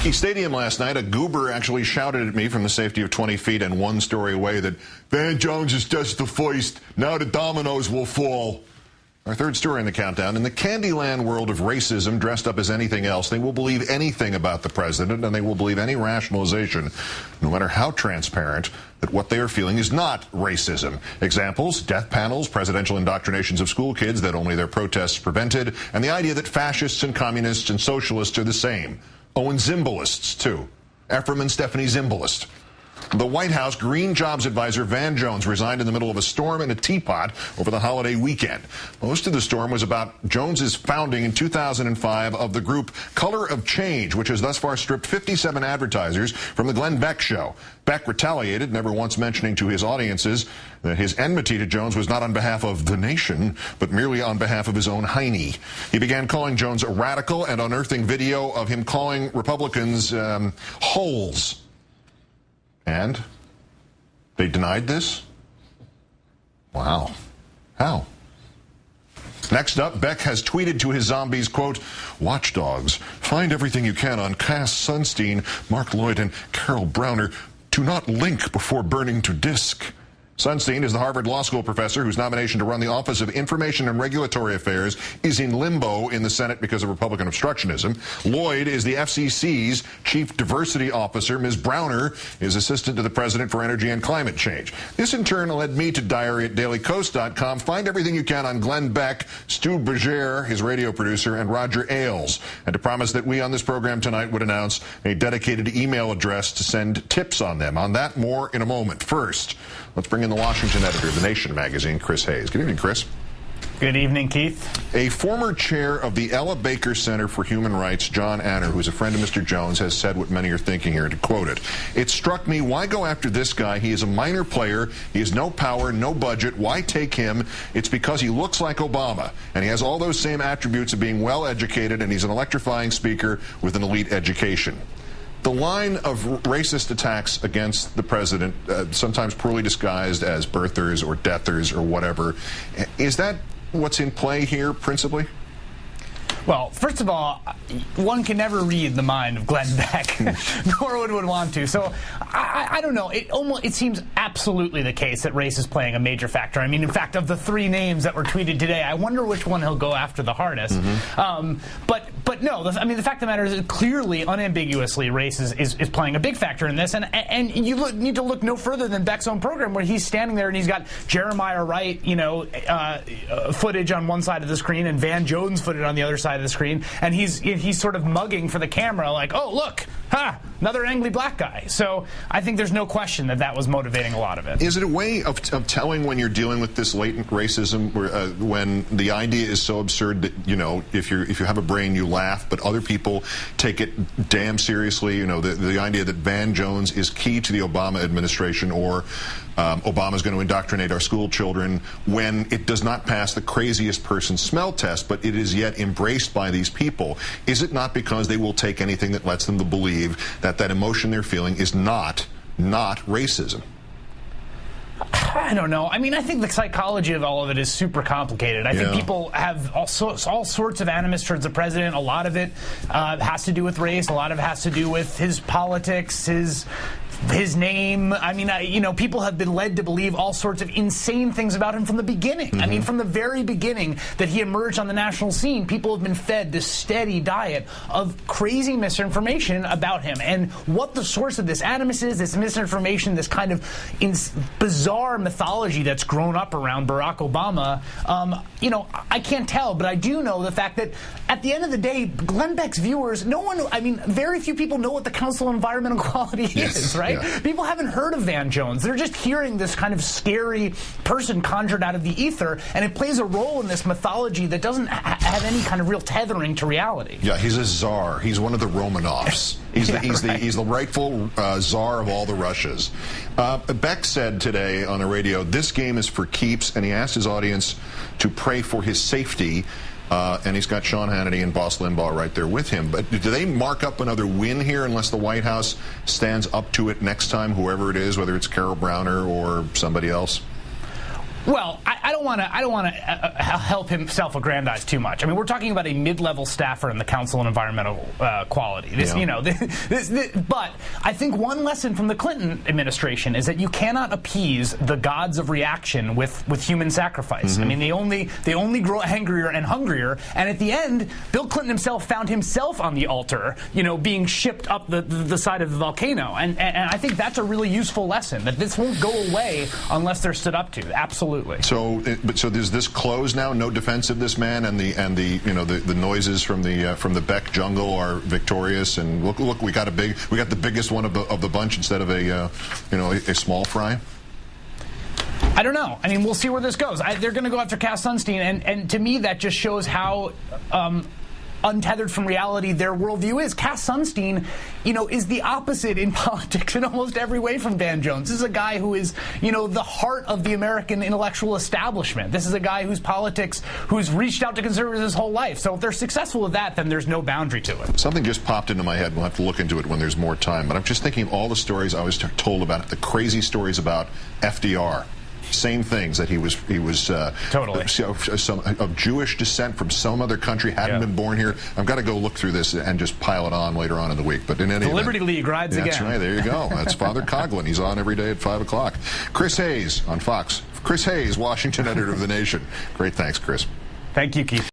Yankee Stadium last night, a goober actually shouted at me from the safety of 20 feet and 1 story away that Van Jones is just the first. Now the dominoes will fall. Our third story in the countdown. In the Candyland world of racism, dressed up as anything else, they will believe anything about the president, and they will believe any rationalization, no matter how transparent, that what they are feeling is not racism. Examples: death panels, presidential indoctrinations of school kids that only their protests prevented, and the idea that fascists and communists and socialists are the same. Oh, and Zimbalists, too. Ephraim and Stephanie Zimbalist. The White House Green Jobs advisor Van Jones resigned in the middle of a storm in a teapot over the holiday weekend. Most of the storm was about Jones's founding in 2005 of the group Color of Change, which has thus far stripped 57 advertisers from the Glenn Beck show. Beck retaliated, never once mentioning to his audiences that his enmity to Jones was not on behalf of the nation, but merely on behalf of his own hiney. He began calling Jones a radical and unearthing video of him calling Republicans holes. And they denied this? Wow. How? Next up, Beck has tweeted to his zombies, quote, "Watchdogs, find everything you can on Cass Sunstein, Mark Lloyd, and Carol Browner. Do not link before burning to disk." Sunstein is the Harvard Law School professor whose nomination to run the Office of Information and Regulatory Affairs is in limbo in the Senate because of Republican obstructionism. Lloyd is the FCC's chief diversity officer. Ms. Browner is assistant to the president for energy and climate change. This in turn led me to diary at dailycoast.com. Find everything you can on Glenn Beck, Stu Berger, his radio producer, and Roger Ailes, and to promise that we on this program tonight would announce a dedicated email address to send tips on them. On that, more in a moment. First, let's bring in the Washington editor of The Nation magazine, Chris Hayes. Good evening, Chris. Good evening, Keith. A former chair of the Ella Baker Center for Human Rights, John Anner, who's a friend of Mr. Jones, has said what many are thinking here, to quote it. "It struck me, why go after this guy? He is a minor player. He has no power, no budget. Why take him? It's because he looks like Obama, and he has all those same attributes of being well-educated, and he's an electrifying speaker with an elite education." The line of racist attacks against the president, sometimes poorly disguised as birthers or deathers or whatever, is that what's in play here principally? Well, first of all, one can never read the mind of Glenn Beck, nor would want to. So I don't know. It seems absolutely the case that race is playing a major factor. I mean, in fact, of the 3 names that were tweeted today, I wonder which one he'll go after the hardest. But no, I mean, the fact of the matter is that clearly, unambiguously, race is playing a big factor in this. And you need to look no further than Beck's own program, where he's standing there and he's got Jeremiah Wright, footage on one side of the screen and Van Jones footage on the other side of the screen, and he's sort of mugging for the camera like, oh, look, another angry black guy. So I think there's no question that was motivating a lot of it. Is it a way of telling when you're dealing with this latent racism, when the idea is so absurd that, if you have a brain, you laugh, but other people take it damn seriously? The idea that Van Jones is key to the Obama administration, or Obama's going to indoctrinate our school children, when it does not pass the craziest person smell test, but it is yet embraced by these people. Is it not because they will take anything that lets them to believe that emotion they're feeling is not racism? I don't know. I mean, I think the psychology of all of it is super complicated. I think people have all sorts of animus towards the president. A lot of it has to do with race. A lot of it has to do with his politics, his name. I mean, people have been led to believe all sorts of insane things about him from the beginning. I mean, from the very beginning that he emerged on the national scene, people have been fed this steady diet of crazy misinformation about him. And what the source of this animus is, this misinformation, this kind of bizarre mythology that's grown up around Barack Obama, I can't tell, but I do know the fact that at the end of the day, Glenn Beck's viewers, very few people know what the Council on Environmental Quality is, right? Yeah. People haven't heard of Van Jones. They're just hearing this kind of scary person conjured out of the ether, and it plays a role in this mythology that doesn't have any kind of real tethering to reality. Yeah, he's a czar. He's one of the Romanovs. He's the rightful czar of all the Russias. Beck said today on the radio, this game is for keeps, and he asked his audience to pray for his safety. And he's got Sean Hannity and Boss Limbaugh right there with him. But do they mark up another win here unless the White House stands up to it next time, whoever it is, whether it's Carol Browner or somebody else? Well, I I don't want to help him self-aggrandize too much. I mean, we're talking about a mid-level staffer in the Council on Environmental Quality. But I think one lesson from the Clinton administration is that you cannot appease the gods of reaction with human sacrifice. I mean, they only grow angrier and hungrier. And at the end, Bill Clinton himself found himself on the altar, being shipped up the side of the volcano. And I think that's a really useful lesson, that this won't go away unless they're stood up to. Absolutely. So does this close now? No defense of this man, and the noises from the Beck jungle are victorious. And look, we got the biggest one of the bunch instead of a small fry. I don't know. I mean, we'll see where this goes. They're going to go after Cass Sunstein, and to me, that just shows how untethered from reality their worldview is. Cass Sunstein, is the opposite in politics in almost every way from Van Jones. This is a guy who is, the heart of the American intellectual establishment. This is a guy whose politics, who's reached out to conservatives his whole life. So if they're successful with that, then there's no boundary to it. Something just popped into my head. We'll have to look into it when there's more time. But I'm just thinking of all the stories I was told about it, the crazy stories about FDR. Same things, that he was totally of Jewish descent from some other country, hadn't been born here. I've got to go look through this and just pile it on later on in the week. But in any event, Liberty League rides again. That's right. There you go. That's Father Coughlin. He's on every day at 5 o'clock. Chris Hayes on Fox. Chris Hayes, Washington editor of The Nation. Great. Thanks, Chris. Thank you, Keith.